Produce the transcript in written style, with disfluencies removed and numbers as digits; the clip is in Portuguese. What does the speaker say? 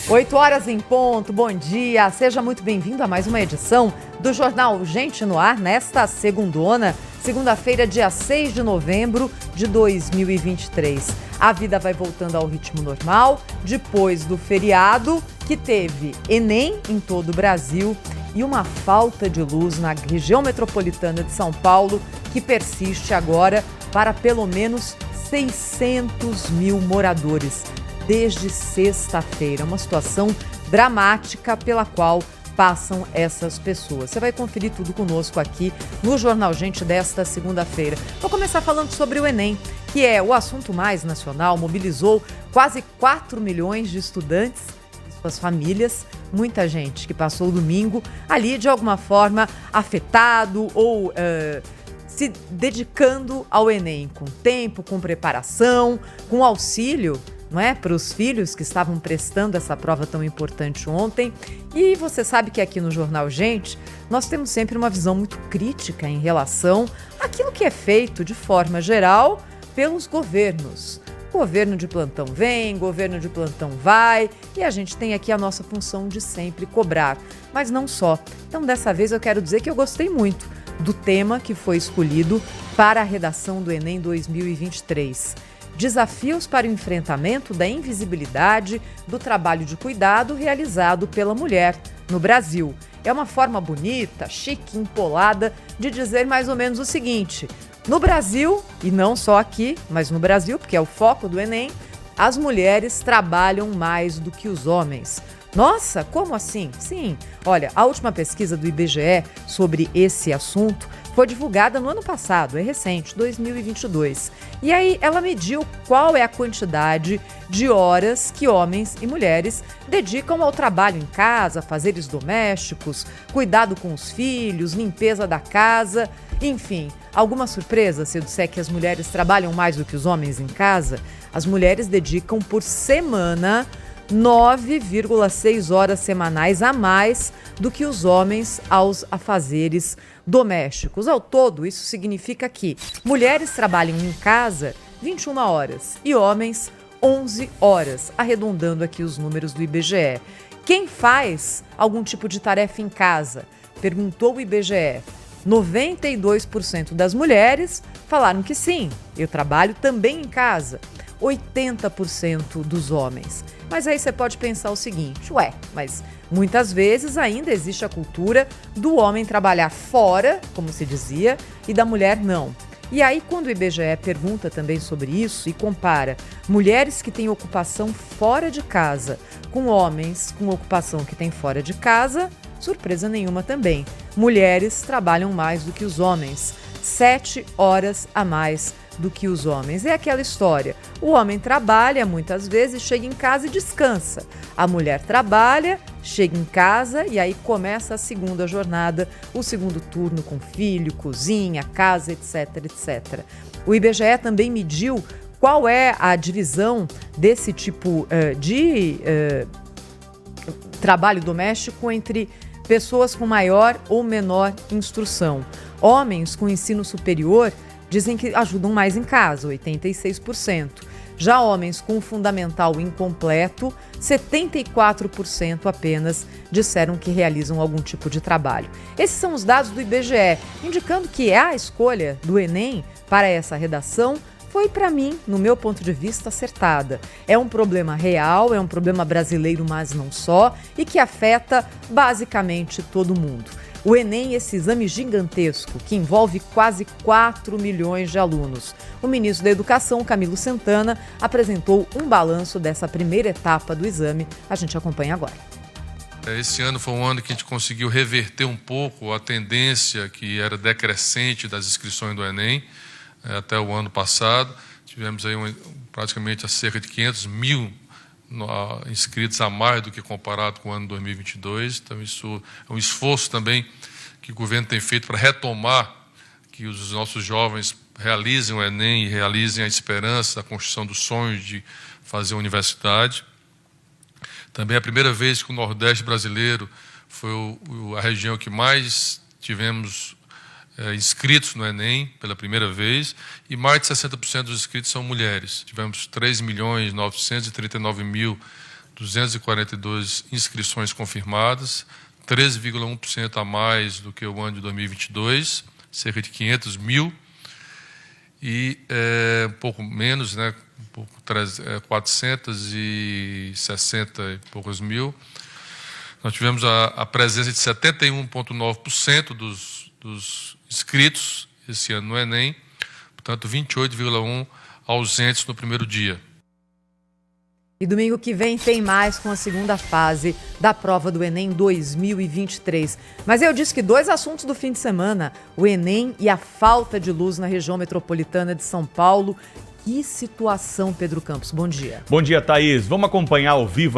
8h em ponto, bom dia, seja muito bem-vindo a mais uma edição do Jornal Gente no Ar, nesta segunda-feira, dia 6 de novembro de 2023. A vida vai voltando ao ritmo normal, depois do feriado, que teve Enem em todo o Brasil e uma falta de luz na região metropolitana de São Paulo, que persiste agora para pelo menos 600 mil moradores. Desde sexta-feira, uma situação dramática pela qual passam essas pessoas. Você vai conferir tudo conosco aqui no Jornal Gente desta segunda-feira. Vou começar falando sobre o Enem, que é o assunto mais nacional, mobilizou quase 4 milhões de estudantes e suas famílias, muita gente que passou o domingo ali de alguma forma afetado ou se dedicando ao Enem, com tempo, com preparação, com auxílio, não é, para os filhos que estavam prestando essa prova tão importante ontem. E você sabe que aqui no Jornal Gente, nós temos sempre uma visão muito crítica em relação àquilo que é feito de forma geral pelos governos. Governo de plantão vem, governo de plantão vai, e a gente tem aqui a nossa função de sempre cobrar, mas não só. Então, dessa vez eu quero dizer que eu gostei muito do tema que foi escolhido para a redação do Enem 2023. Desafios para o enfrentamento da invisibilidade do trabalho de cuidado realizado pela mulher no Brasil. É uma forma bonita, chique, empolada de dizer mais ou menos o seguinte: no Brasil, e não só aqui, mas no Brasil, porque é o foco do Enem, as mulheres trabalham mais do que os homens. Nossa, como assim? Sim, olha, a última pesquisa do IBGE sobre esse assunto foi divulgada no ano passado, é recente, 2022. E aí ela mediu qual é a quantidade de horas que homens e mulheres dedicam ao trabalho em casa, afazeres domésticos, cuidado com os filhos, limpeza da casa, enfim. Alguma surpresa se eu disser que as mulheres trabalham mais do que os homens em casa? As mulheres dedicam por semana 9,6 horas semanais a mais do que os homens aos afazeres domésticos. Ao todo, isso significa que mulheres trabalham em casa 21 horas e homens 11 horas, arredondando aqui os números do IBGE. Quem faz algum tipo de tarefa em casa? Perguntou o IBGE. 92% das mulheres falaram que sim, eu trabalho também em casa. 80% dos homens. Mas aí você pode pensar o seguinte, mas muitas vezes ainda existe a cultura do homem trabalhar fora, como se dizia, e da mulher não. E aí, quando o IBGE pergunta também sobre isso e compara mulheres que têm ocupação fora de casa com homens com ocupação que têm fora de casa, surpresa nenhuma também. Mulheres trabalham mais do que os homens, 7 horas a mais do que os homens. É aquela história, o homem trabalha muitas vezes, chega em casa e descansa. A mulher trabalha, chega em casa e aí começa a segunda jornada, o segundo turno com filho, cozinha, casa, etc, etc. O IBGE também mediu qual é a divisão desse tipo de trabalho doméstico entre pessoas com maior ou menor instrução. Homens com ensino superior dizem que ajudam mais em casa, 86%. Já homens com fundamental incompleto, 74% apenas disseram que realizam algum tipo de trabalho. Esses são os dados do IBGE, indicando que a escolha do Enem para essa redação foi, para mim, no meu ponto de vista, acertada. É um problema real, é um problema brasileiro, mas não só, e que afeta basicamente todo mundo. O Enem, esse exame gigantesco que envolve quase 4 milhões de alunos. O ministro da Educação, Camilo Santana, apresentou um balanço dessa primeira etapa do exame. A gente acompanha agora. Esse ano foi um ano que a gente conseguiu reverter um pouco a tendência que era decrescente das inscrições do Enem. Até o ano passado, tivemos aí praticamente cerca de 500 mil inscritos a mais do que comparado com o ano 2022. Então, isso é um esforço também que o governo tem feito para retomar que os nossos jovens realizem o Enem e realizem a esperança, a construção dos sonhos de fazer a universidade. Também é a primeira vez que o Nordeste brasileiro foi a região que mais tivemos inscritos no Enem pela primeira vez, e mais de 60% dos inscritos são mulheres. Tivemos 3.939.000 242 inscrições confirmadas, 13,1% a mais do que o ano de 2022, cerca de 500 mil, e um pouco menos, né, 460 e poucos mil. Nós tivemos a presença de 71,9% dos inscritos esse ano no Enem, portanto 28,1% ausentes no primeiro dia. E domingo que vem tem mais com a segunda fase da prova do Enem 2023. Mas eu disse que 2 assuntos do fim de semana, o Enem e a falta de luz na região metropolitana de São Paulo. Que situação, Pedro Campos. Bom dia. Bom dia, Thaís. Vamos acompanhar ao vivo